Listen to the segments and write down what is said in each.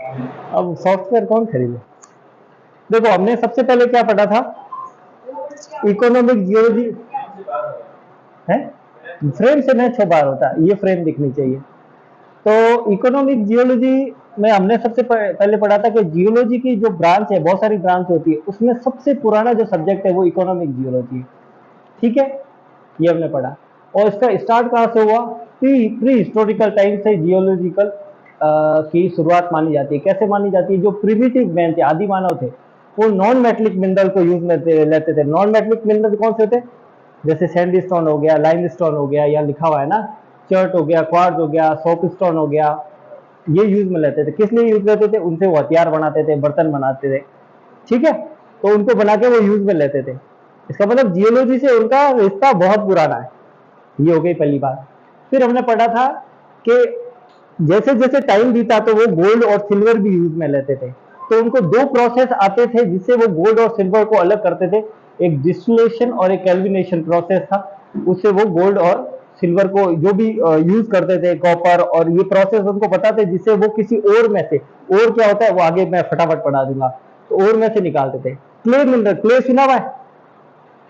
अब सॉफ्टवेयर कौन खरीदे? देखो हमने सबसे पहले क्या पढ़ा था, इकोनॉमिक जियोलॉजी है। फ्रेम से नहीं छुपा होता, ये फ्रेम दिखनी चाहिए। तो इकोनॉमिक जियोलॉजी में हमने सबसे पहले पढ़ा था कि जियोलॉजी की जो ब्रांच है, बहुत सारी ब्रांच होती है, उसमें सबसे पुराना जो सब्जेक्ट है वो इकोनॉमिक जियोलॉजी है। ठीक है, ये हमने पढ़ा। और इसका स्टार्ट कहाँ से हुआ? प्री हिस्टोरिकल टाइम से जियोलॉजिकल की शुरुआत मानी जाती है। कैसे मानी जाती है? जो प्रिमिटिव मैन थे, आदि मानव थे, वो नॉन मेटलिक मिनरल को यूज में लेते थे। नॉन मेटलिक मिनरल कौन से थे? जैसे सैंडस्टोन हो गया, लाइमस्टोन हो गया, या लिखा हुआ है ना, चर्ट हो गया, क्वार्ट्ज हो गया, सोपस्टोन हो गया, ये यूज में लेते थे। किस लिए यूज लेते थे? उनसे वो हथियार बनाते थे, बर्तन बनाते थे। ठीक है, तो उनको बना के वो यूज में लेते थे। इसका मतलब जियोलॉजी से उनका रिश्ता बहुत पुराना है। ये हो गई पहली बात। फिर हमने पढ़ा था कि जैसे जैसे टाइम बीता तो वो गोल्ड और सिल्वर भी यूज में लेते थे। तो उनको दो प्रोसेस आते थे जिससे वो गोल्ड और सिल्वर को अलग करते थे। एक डिस्टिलेशन और एक कैल्विनेशन प्रोसेस था। उससे वो गोल्ड और सिल्वर को जो भी यूज करते थे, कॉपर, और ये प्रोसेस उनको पता थे, जिससे वो किसी और में से, और क्या होता है वो आगे मैं फटाफट पढ़ा दूंगा, तो और में से निकालते थे। क्ले मिनरल, क्ले सुना हुआ है,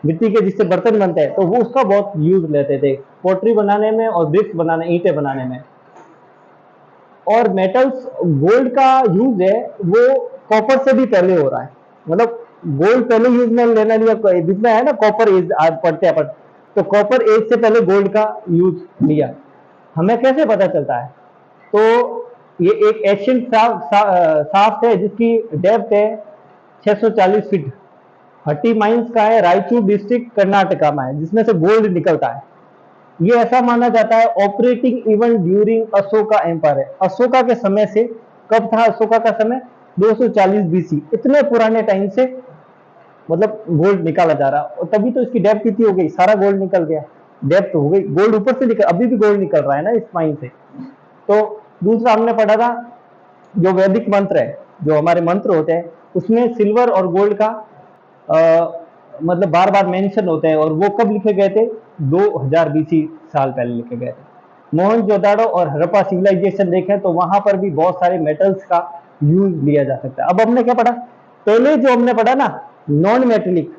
मिट्टी के जिससे बर्तन बनते हैं, तो वो उसका बहुत यूज लेते थे पोट्री बनाने में और ब्रिक्स बनाने, ईंटें बनाने में। और मेटल्स, गोल्ड का यूज है वो कॉपर से भी पहले हो रहा है। मतलब गोल्ड पहले यूज में लेना लिया, जितना है ना कॉपर एज, आज पढ़ते हैं अपन, तो कॉपर एज से पहले गोल्ड का यूज लिया। हमें कैसे पता चलता है? तो ये एक एशियन शाफ्ट है जिसकी डेप्थ है 640 फीट। हट्टी माइंस का है, रायचूर डिस्ट्रिक्ट कर्नाटका में है, जिसमें से गोल्ड निकलता है। ये ऐसा माना जाता है operating even during Ashoka empire है। अशोका के समय से, कब था अशोका का समय? 240 बीसी। इतने पुराने टाइम से मतलब गोल्ड निकाला जा रहा, और तभी तो इसकी डेप्थ कितनी हो गई, सारा गोल्ड निकल गया। डेप्थ हो गई, गोल्ड ऊपर से निकल, अभी भी गोल्ड निकल रहा है ना इस माइन से। तो दूसरा हमने पढ़ा था, जो वैदिक मंत्र है, जो हमारे मंत्र होते हैं, उसमें सिल्वर और गोल्ड का मतलब बार बार मेंशन होते हैं। और वो कब लिखे गए थे? 2000 बीसी साल पहले लिखे गए थे। मोहनजोदाड़ो और हड़प्पा सिविलाइजेशन देखें तो वहां पर भी बहुत सारे मेटल्स का यूज लिया जा सकता है। अब हमने क्या पढ़ा? पहले जो हमने पढ़ा ना, नॉन मेटेलिक।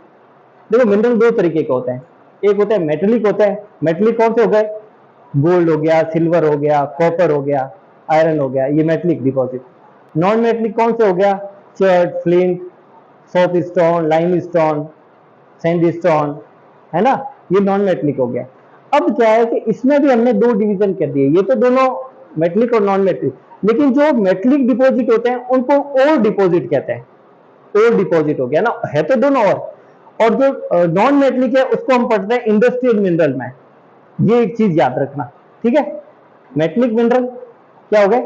देखो मिनरल दो तरीके के होते हैं, एक होता है मेटेलिक होता है। मेटेलिक कौन से हो गए? गोल्ड हो गया, सिल्वर हो गया, कॉपर हो गया, आयरन हो गया, ये मेटेलिक डिपॉजिट। नॉन मेटेलिक कौन से हो गया? Chert, flint, soap stone, lime stone, sandstone, है ना, ये नॉन मेटेलिक हो गया। अब क्या है कि इसमें भी हमने दो डिवीजन कर दिए, ये तो दोनों मेटेलिक और नॉन मेटेलिक, लेकिन जो मेटेलिक डिपॉजिट होते हैं उनको और डिपॉजिट कहते हैं। और डिपॉजिट हो गया ना, है तो दोनों। और जो नॉन मेटेलिक है उसको हम पढ़ते हैं इंडस्ट्रियल मिनरल में। ये एक चीज याद रखना, ठीक है। मेटेलिक मिनरल क्या हो गए?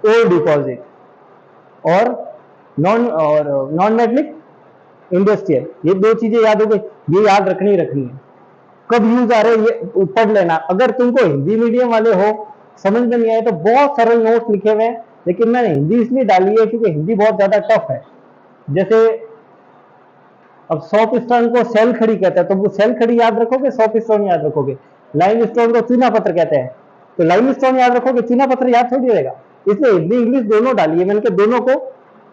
और डिपॉजिट। और नॉन मेटेलिक इंडस्ट्रियल। ये दो चीजें याद हो गई, ये याद रखनी रखनी है। कब यूज आ रहे हैं ये पढ़ लेना। अगर तुमको हिंदी मीडियम वाले हो, समझ में नहीं आए, तो बहुत सरल नोट्स लिखे हुए हैं, लेकिन मैंने हिंदी इसलिए डाली है क्योंकि हिंदी बहुत ज्यादा टफ है। जैसे अब सॉप स्टोन को सेल खड़ी कहते हैं, तो वो सेल खड़ी याद रखोगे, सॉप स्टोन याद रखोगे। लाइम स्टोन को चूना पत्थर कहते हैं, तो लाइम स्टोन याद रखोगे, चूना पत्थर याद थोड़ी रहेगा। इसलिए हिंदी इंग्लिश दोनों डाली है मैंने, दोनों को।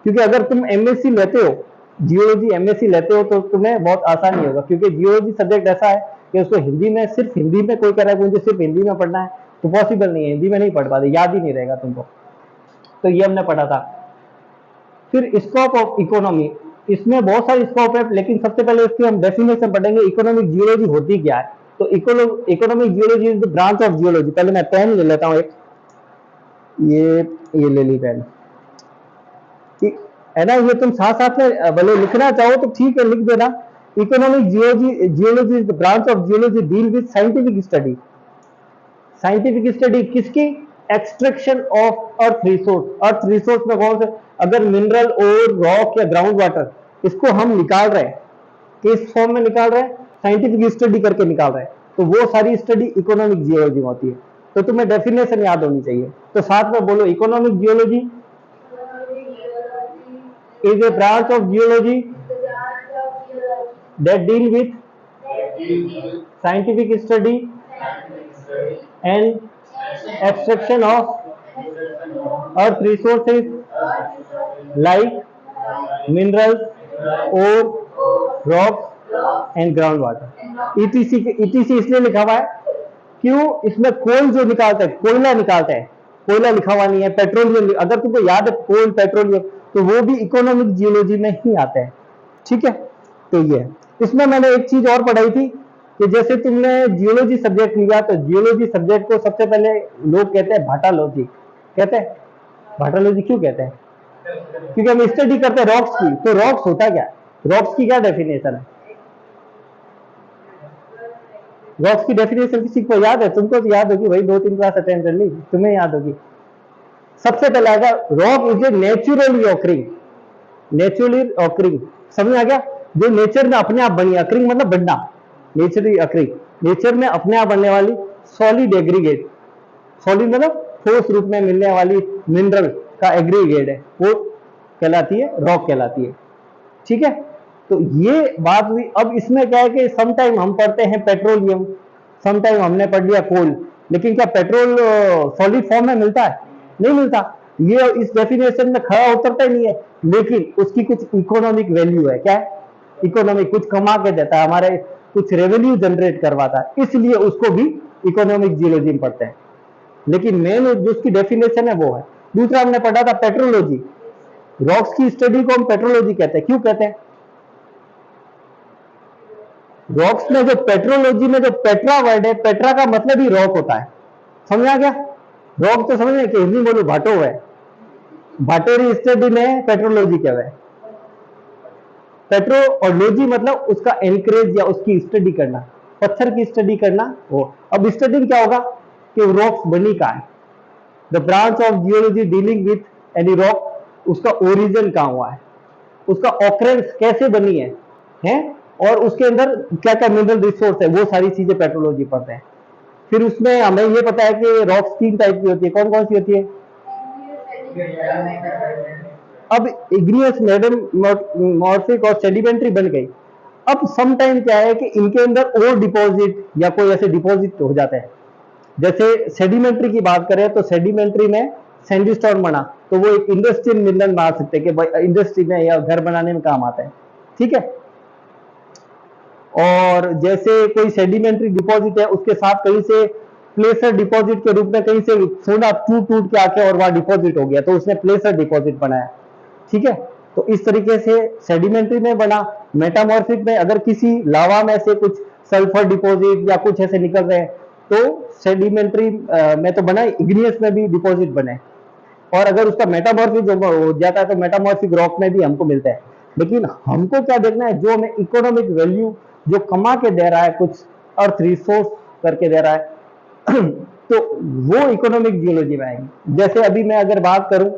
क्योंकि अगर तुम एमएससी लेते हो, जियोलॉजी एमएससी लेते हो, तो तुम्हें बहुत आसान नहीं होगा, क्योंकि जियोलॉजी सब्जेक्ट ऐसा है कि उसको हिंदी में, सिर्फ हिंदी में कोई कह रहा है मुझे सिर्फ हिंदी में पढ़ना है, तो पॉसिबल नहीं है, हिंदी में नहीं पढ़ पाते, याद ही नहीं रहेगा तुमको। तो ये हमने पढ़ा था। फिर स्कोप ऑफ इकोनॉमी, इसमें बहुत सारे स्कोप है, लेकिन सबसे पहले इसकी हम डेफिनेशन पढ़ेंगे, इकोनॉमिक जियोलॉजी होती क्या है। तो economic geology is the branch of geology. पहले मैं पेन ले लेता हूँ एक, ये ले ली पेन, है ना। ये तुम साथ साथ में भले लिखना चाहो तो ठीक है, लिख देना। Economic geology is the branch of geology deal with scientific study. Scientific study किसकी? Extraction of earth resource. Earth resource में कौन से? अगर मिनरल और रॉक या ग्राउंड वाटर, इसको हम निकाल रहे हैं, किस फॉर्म में निकाल रहे हैं? साइंटिफिक स्टडी करके निकाल रहे हैं, तो वो सारी स्टडी इकोनॉमिक जियोलॉजी में होती है। तो तुम्हें डेफिनेशन याद होनी चाहिए, तो साथ में बोलो, economic geology is a branch of geology that deal with scientific study and extraction of earth resources like minerals, और rock and ground water. ETC इसलिए लिखा हुआ है क्यों, इसमें कोल जो निकालता है, कोयला निकालता है, कोयला लिखा हुआ नहीं है, पेट्रोलियम। अगर तुमको याद है कोल पेट्रोलियम, तो वो भी इकोनॉमिक जियोलॉजी में ही आता है। ठीक है, तो ये इसमें मैंने एक चीज और पढ़ाई थी कि जैसे तुमने जियोलॉजी सब्जेक्ट लिया, तो जियोलॉजी सब्जेक्ट को सबसे पहले लोग कहते हैं भाटालॉजी। कहते हैं भाटालॉजी, क्यों कहते हैं? क्योंकि हम स्टडी करते हैं रॉक्स की। तो रॉक्स होता क्या, रॉक्स की क्या डेफिनेशन है? रॉक्स की डेफिनेशन किसी को याद है? तुमको तो याद होगी भाई, 2-3 क्लास अटेंड कर ली, तुम्हें याद होगी। सबसे पहले आएगा rock is a naturally occurring, naturally occurring, समझ आ गया? जो नेचर में अपने आप बनी, अकरिंग मतलब बनना, नेचुरली अकरिंग, नेचर में अपने आप बनने वाली सॉलिड एग्रीगेट, सॉलिड मतलब ठोस रूप में मिलने वाली मिनरल का एग्रीगेट है, वो कहलाती है रॉक कहलाती है। ठीक है, तो ये बात हुई। अब इसमें क्या है कि समटाइम हम पढ़ते हैं पेट्रोलियम, समटाइम हमने पढ़ लिया कोल, लेकिन क्या पेट्रोल सॉलिड फॉर्म में मिलता है? नहीं मिलता। ये इस डेफिनेशन में खड़ा उतरता ही नहीं है, लेकिन उसकी कुछ इकोनॉमिक वैल्यू है। क्या है? इकोनॉमिक, कुछ कमा के देता है, हमारे कुछ रेवेन्यू जनरेट करवाता है, इसलिए उसको भी इकोनॉमिक जियोलॉजी में पढ़ते हैं। लेकिन मेन जो उसकी डेफिनेशन है वो है। दूसरा हमने पढ़ा था पेट्रोलॉजी, रॉक्स की स्टडी को हम पेट्रोलॉजी कहते हैं। क्यों कहते हैं? रॉक्स में जो पेट्रोलॉजी में जो पेट्रा वर्ड है, पेट्रा का मतलब ही रॉक होता है। समझ आ गया? रॉक तो समझ कि हिंदी बोलो भाटो है, भाटोरी स्टडी में पेट्रोलॉजी क्या है। पेट्रो और लॉजी मतलब उसका एनकरेज या उसकी स्टडी करना, पत्थर की स्टडी करना वो। अब स्टडी क्या होगा कि रॉक्स बनी कहाँ है, the branch of geology dealing with any rock, उसका ओरिजिन कहाँ हुआ है, उसका ऑकरेंस कैसे बनी है, और उसके अंदर क्या क्या मिनरल रिसोर्स है, वो सारी चीजें पेट्रोलॉजी पढ़ते हैं। फिर उसमें हमें ये पता है कि रॉक्स 3 टाइप की होती है। कौन कौन सी होती है? अब इग्नियस, मेटामॉर्फिक और सेडिमेंट्री बन गई। अब सम टाइम क्या है कि इनके अंदर और डिपॉजिट या कोई ऐसे डिपॉजिट हो जाते हैं। जैसे सेडिमेंट्री की बात करें तो सेडिमेंट्री में सैंडस्टोन बना, तो वो एक इंडस्ट्रियल मिनरल मान सकते हैं कि भाई इंडस्ट्री में या घर बनाने में काम आता है। ठीक है, और जैसे कोई सेडिमेंट्री डिपॉजिट है, उसके साथ कहीं से प्लेसर डिपॉजिट के रूप में कहीं से सोना टूट टूट के आके और वहां डिपॉजिट हो गया, तो उसने प्लेसर डिपॉजिट बनाया। ठीक है, तो इस तरीके से सेडिमेंट्री में बना। मेटामॉर्फिक में अगर किसी लावा में से कुछ सल्फर डिपॉजिट या कुछ ऐसे निकल रहे हैं, तो सेडिमेंट्री में तो बना, इग्नियस में भी डिपॉजिट बने। और अगर उसका मेटामॉर्फिक हो जाता है तो मेटामॉर्फिक रॉक में भी हमको मिलता है। लेकिन हमको क्या देखना है, जो हमें इकोनॉमिक वैल्यू जो कमा के दे रहा है, कुछ अर्थ रिसोर्स करके दे रहा है तो वो इकोनॉमिक जियोलॉजी में आएगी। जैसे अभी मैं अगर बात करूं,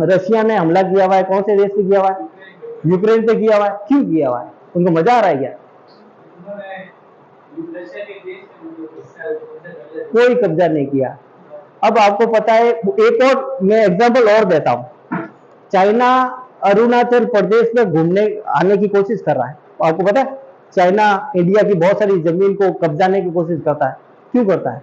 रशिया ने हमला किया हुआ है, कौन से देश पे किया हुआ है? यूक्रेन पे किया हुआ है। क्यों किया हुआ है? उनको मजा आ रहा है क्या? कोई कब्जा नहीं किया। अब आपको पता है, एक और मैं एग्जांपल और देता हूं। चाइना अरुणाचल प्रदेश में घूमने आने की कोशिश कर रहा है। आपको पता है चाइना इंडिया की बहुत सारी जमीन को कब्जाने की कोशिश करता है। क्यों करता है?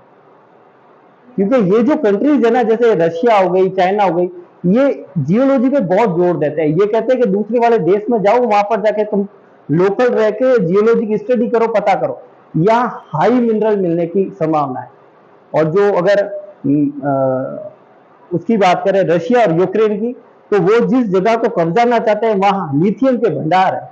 क्योंकि ये जो कंट्रीज है ना, जैसे रशिया हो गई, चाइना हो गई, ये जियोलॉजी पे बहुत जोर देते हैं। ये कहते हैं कि दूसरे वाले देश में जाओ, वहां पर जाके तुम लोकल रह के जियोलॉजी की स्टडी करो, पता करो, यहाँ हाई मिनरल मिलने की संभावना है। और जो अगर उसकी बात करें रशिया और यूक्रेन की, तो वो जिस जगह को कब्जा करना चाहते हैं वहां लिथियम के भंडार है,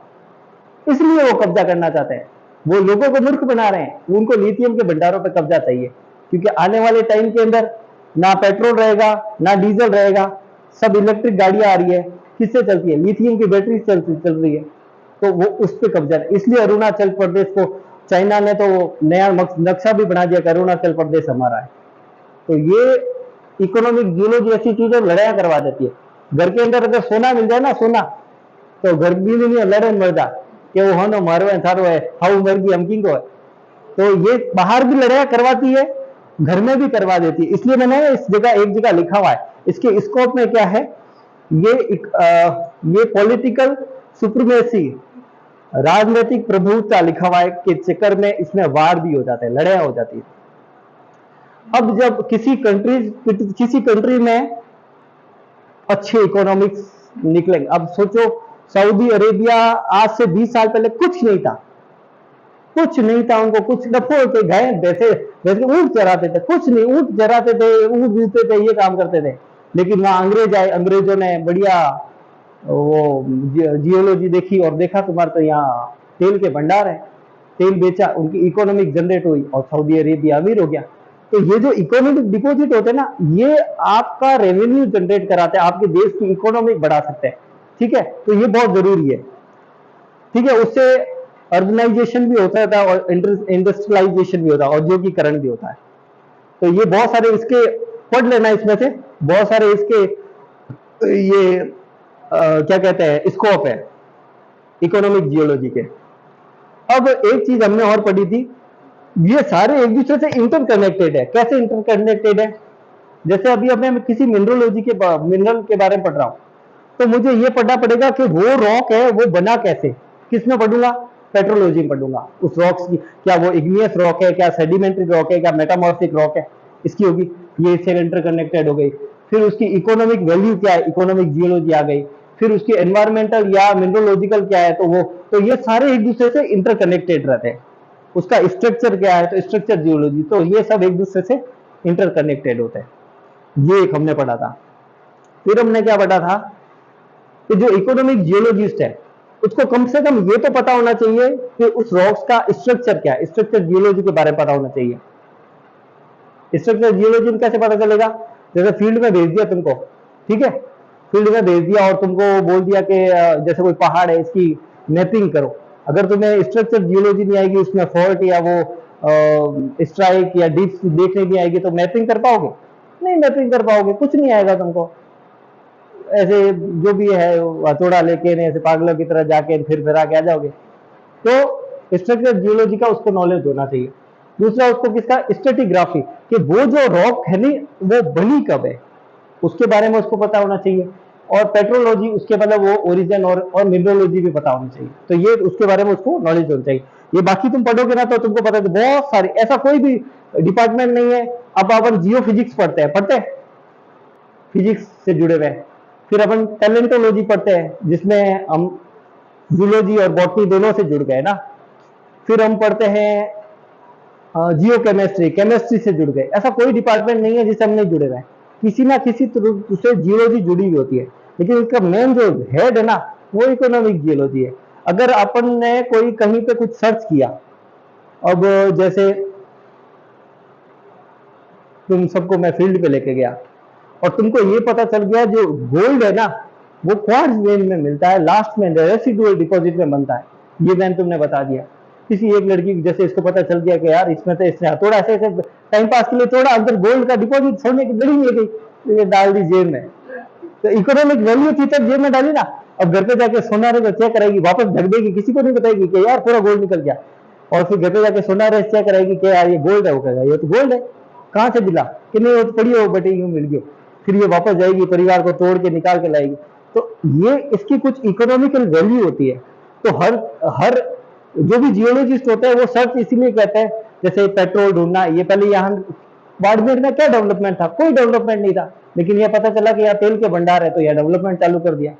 इसलिए वो कब्जा करना चाहते हैं। वो लोगों को मूर्ख बना रहे हैं, उनको लिथियम के भंडारों पर कब्जा चाहिए। क्योंकि आने वाले टाइम के अंदर ना पेट्रोल रहेगा ना डीजल रहेगा, सब इलेक्ट्रिक गाड़ियां आ रही है। किससे चलती है? लिथियम की बैटरी चल रही है। तो वो उस पर कब्जा, इसलिए अरुणाचल प्रदेश को चाइना ने तो नया नक्शा भी बना दिया कि अरुणाचल प्रदेश हमारा है। तो ये इकोनॉमिक जियोलॉजी ऐसी चीज है, लड़ाइयां करवा देती है। घर के अंदर अगर सोना मिल जाए ना, सोना, तो घर भी नहीं लड़े मर जा कि वो हनो मारो है, थारो है, हाउ मरगी हम किंग है। तो ये बाहर भी लड़ाइयां करवाती है, घर में भी करवा देती है। इसलिए मैंने इस जगह एक जगह लिखा हुआ है, इसके स्कोप में क्या है, ये पॉलिटिकल सुप्रीमेसी, राजनीतिक प्रभुत्व लिखा हुआ है के चक्कर में इसमें वार भी हो जाता है, लड़ाइयां हो जाती है। अब जब किसी कंट्री में अच्छे इकोनॉमिक्स निकलेंगे। अब सोचो, सऊदी अरेबिया आज से 20 साल पहले कुछ नहीं था, कुछ नहीं था, उनको कुछ डफो थे, गए वैसे वैसे ऊंट चराते थे, कुछ नहीं, ऊंट चराते थे, ऊंट दूते थे, ये काम करते थे। लेकिन वहां अंग्रेज आए, अंग्रेजों ने बढ़िया वो जियोलॉजी देखी और देखा तुम्हारे तो यहाँ तेल के भंडार है, तेल बेचा, उनकी इकोनॉमिक जनरेट हुई और सऊदी अरेबिया अमीर हो गया। तो ये जो इकोनॉमिक डिपॉजिट होते हैं ना, ये आपका रेवेन्यू जनरेट कराते हैं, आपके देश की इकोनॉमिक बढ़ा सकते हैं। ठीक है, तो ये बहुत जरूरी है। ठीक है, उससे अर्बनाइजेशन भी होता था और इंडस्ट्रियलाइजेशन भी होता है, औद्योगिकरण भी होता है। तो ये बहुत सारे इसके पढ़ लेना, इसमें से बहुत सारे इसके ये क्या कहते हैं स्कोप है इकोनॉमिक जियोलॉजी के। अब एक चीज हमने और पढ़ी थी, ये सारे एक दूसरे से इंटरकनेक्टेड है। कैसे इंटरकनेक्टेड है? जैसे अभी अब मैं किसी मिनरलोजी के मिनरल के बारे में पढ़ रहा हूं, तो मुझे ये पढ़ना पड़ेगा कि वो रॉक है वो बना कैसे। किसमें पढ़ूंगा? पेट्रोलॉजी में पढ़ूंगा। उस रॉक्स की, क्या वो इग्नियस रॉक है, क्या सेडिमेंट्री रॉक है, क्या मेटामॉर्फिक रॉक है, इसकी होगी, ये इससे इंटरकनेक्टेड हो गई। फिर उसकी इकोनॉमिक वैल्यू क्या है, इकोनॉमिक जियोलॉजी आ गई। फिर उसकी एनवायरमेंटल या मिनरोलॉजिकल क्या है, तो वो, तो ये सारे एक दूसरे से इंटरकनेक्टेड रहते हैं। उसका स्ट्रक्चर क्या है, तो स्ट्रक्चर जियोलॉजी, तो ये सब एक दूसरे से इंटरकनेक्टेड होते हैं। ये एक हमने पढ़ा था। फिर हमने क्या पढ़ा था कि जो इकोनॉमिक जियोलॉजिस्ट है उसको कम से कम ये तो पता होना चाहिए कि उस रॉक्स का स्ट्रक्चर क्या है, स्ट्रक्चर जियोलॉजी के बारे में पता होना चाहिए। स्ट्रक्चर जियोलॉजी में कैसे पता चलेगा? जैसे फील्ड में भेज दिया तुमको, ठीक है, फील्ड में भेज दिया और तुमको बोल दिया कि जैसे कोई पहाड़ है इसकी मैपिंग करो। अगर तुम्हें स्ट्रक्चर जियोलॉजी नहीं आएगी, उसमें फॉल्ट या वो स्ट्राइक या डिप्स देखने नहीं आएगी, तो मैपिंग कर पाओगे? नहीं मैपिंग कर पाओगे, कुछ नहीं आएगा तुमको। ऐसे जो भी है हथौड़ा लेके ऐसे पागलों की तरह जाके फिर आके आ जाओगे। तो स्ट्रक्चर जियोलॉजी का उसको नॉलेज होना चाहिए। दूसरा उसको किसका? स्ट्रेटिग्राफी, कि वो जो रॉक है नहीं वो बनी कब है, उसके बारे में उसको पता होना चाहिए। और पेट्रोलॉजी, उसके मतलब वो ओरिजिन और मिनरोलॉजी भी पता होनी चाहिए। तो ये उसके बारे में उसको नॉलेज होनी चाहिए। ये बाकी तुम पढ़ोगे ना तो तुमको पता है बहुत सारे, ऐसा कोई भी डिपार्टमेंट नहीं है। अब अपन जियो फिजिक्स पढ़ते हैं, फिजिक्स से जुड़े हुए हैं। फिर अपन पैलेंटोलॉजी पढ़ते हैं जिसमें हम जूलॉजी और बॉटनी दोनों से जुड़ गए ना। फिर हम पढ़ते हैं जियो केमिस्ट्री, केमिस्ट्री से जुड़ गए। ऐसा कोई डिपार्टमेंट नहीं है जिससे हम नहीं जुड़े हुए हैं, किसी ना किसी तरह से जियोलॉजी जुड़ी हुई होती है। लेकिन इसका मेन जो हेड है ना वो इकोनॉमिक जियोलॉजी है। अगर अपन ने कोई कहीं पे कुछ सर्च किया, अब जैसे तुम सबको मैं फील्ड पे लेके गया और तुमको ये पता चल गया जो गोल्ड है ना वो क्वार्ट्ज वेन में मिलता है, लास्ट में रेसिडुअल डिपॉजिट में बनता है, ये मैंने तुमने बता दिया। किसी एक लड़की जैसे इसको पता चल गया कि यार इसमें तो इसने थोड़ा ऐसे टाइम पास के लिए थोड़ा अंदर गोल्ड का डिपॉजिट सोने की बड़ी ले गई, तो ये डाल दी जेब में, तो इकोनॉमिक वैल्यू थी तब जेब में डाली ना। अब घर पे जाके सोना रेस चेक कराएगी, वापस ढक देगी, किसी को नहीं बताएगी कि यार पूरा गोल्ड निकल गया। और फिर घर पे जाके सोना रेस चेक कराएगी कि यार ये गोल्ड है, वो कहेगा ये तो गोल्ड है, कहाँ से मिला, कि नहीं वो तो पड़ी हो बेटे यूं मिल गई। फिर ये वापस जाएगी, परिवार को तोड़ के निकाल के लाएगी। तो ये इसकी कुछ इकोनॉमिकल वैल्यू होती है। तो हर हर जो भी जियोलॉजिस्ट होते हैं वो सर्च इसीलिए कहते हैं, जैसे पेट्रोल ढूंढना, ये पहले यहाँ बाड़मेर में क्या डेवलपमेंट था? कोई डेवलपमेंट नहीं था, लेकिन यह पता चला कि यहाँ तेल के भंडार है तो यह डेवलपमेंट चालू कर दिया।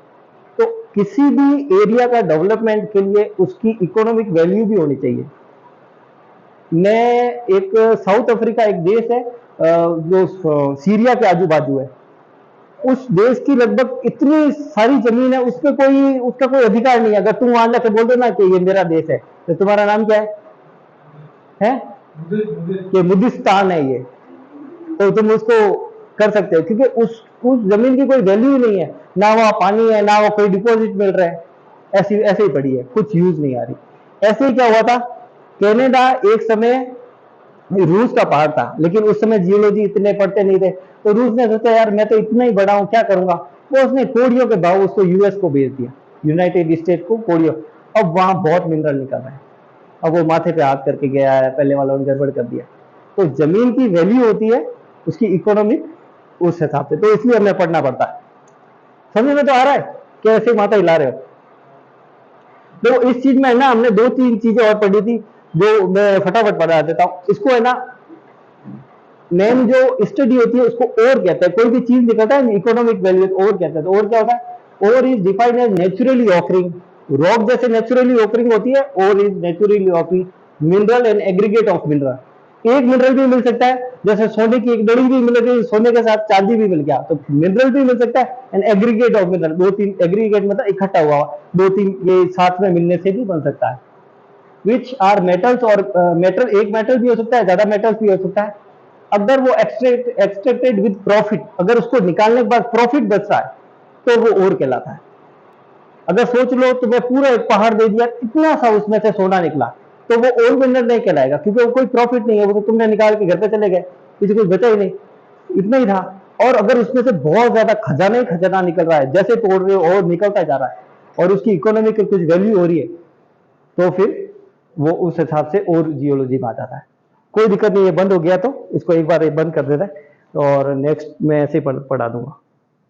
तो किसी भी एरिया का डेवलपमेंट के लिए उसकी इकोनॉमिक वैल्यू भी होनी चाहिए। मैं एक साउथ अफ्रीका एक देश है जो सीरिया के आजू बाजू है, उस देश की लगभग इतनी सारी जमीन है, उस पर कोई उसका कोई अधिकार नहीं है। अगर तुम वहां जाके बोल दो ना कि ये मेरा देश है, तो तुम्हारा नाम क्या है? कि मुदिस्तान है ये, तो तुम उसको कर सकते हो, क्योंकि उस जमीन की कोई वैल्यू नहीं है, ना वहां पानी है ना वो कोई डिपॉजिट मिल रहा है, ऐसी ऐसे ही पड़ी है, कुछ यूज नहीं आ रही। ऐसे ही क्या हुआ था, कनाडा एक समय रूस का पहाड़ था, लेकिन उस समय जियोलॉजी इतने पढ़ते नहीं थे, तो रूस ने सोचा यार मैं तो इतना ही बड़ा हूं, क्या करूंगा, वो उसने कोड़ियों के भाव उसको यूएस को भेज दिया, यूनाइटेड स्टेट को कोड़ियों। अब वहां बहुत मिनरल निकल रहा है, अब वो माथे पे हाथ करके गया है, पहले वालों ने गड़बड़ कर दिया। तो जमीन की वैल्यू होती है उसकी इकोनॉमिक, उस हिसाब से, तो इसलिए हमें पढ़ना पड़ता है। समझ में तो आ रहा है? कैसे माथा हिला रहे हो? तो इस चीज में है ना हमने 2-3 चीजें और पढ़ी थी जो मैं फटाफट बता देता हूं। इसको है ना मेन जो स्टडी होती है उसको ओर कहते हैं। कोई भी चीज निकलता है इकोनॉमिक वैल्यू ओर कहते हैं। तो ओर क्या होता है? Ore is defined as naturally offering, rock जैसे नेचुरली ऑफरिंग होती है, ore is naturally offering mineral and aggregate of mineral. एक मिनरल भी मिल सकता है, जैसे सोने की एक दड़ी भी मिल गई, सोने के साथ चांदी भी मिल गया, तो मिनरल भी मिल सकता है एंड एग्रीगेट ऑफ मिनरल, दो तीन एग्रीगेट मतलब इकट्ठा हुआ दो तीन ये साथ में मिलने से भी बन सकता है। विच आर मेटल्स, और मेटल एक मेटल भी हो सकता है, ज्यादा मेटल्स भी हो सकता है। अगर वो एक्सट्रैक्टेड विद प्रॉफिट, अगर उसको निकालने के बाद प्रॉफिट बच रहा है तो वो और कहलाता है। अगर सोच लो तुम्हें पूरा एक पहाड़ दे दिया, इतना सा उसमें से सोना निकला, तो वो और मिनरल नहीं कहलाएगा, क्योंकि वो कोई प्रॉफिट नहीं है, वो तो तुमने निकाल के घर पे चले गए, किसी कुछ बचा ही नहीं, इतना ही था। और अगर उसमें से बहुत ज्यादा खजाना ही खजाना निकल रहा है, जैसे तोड़ रहे हो और निकलता जा रहा है, और उसकी इकोनॉमी की कुछ वैल्यू हो रही है, तो फिर वो उस हिसाब से और जियोलॉजी में आ जाता है। कोई दिक्कत नहीं है, बंद हो गया तो इसको एक बार बंद कर देता है, और नेक्स्ट मैं ऐसे पढ़ा दूंगा।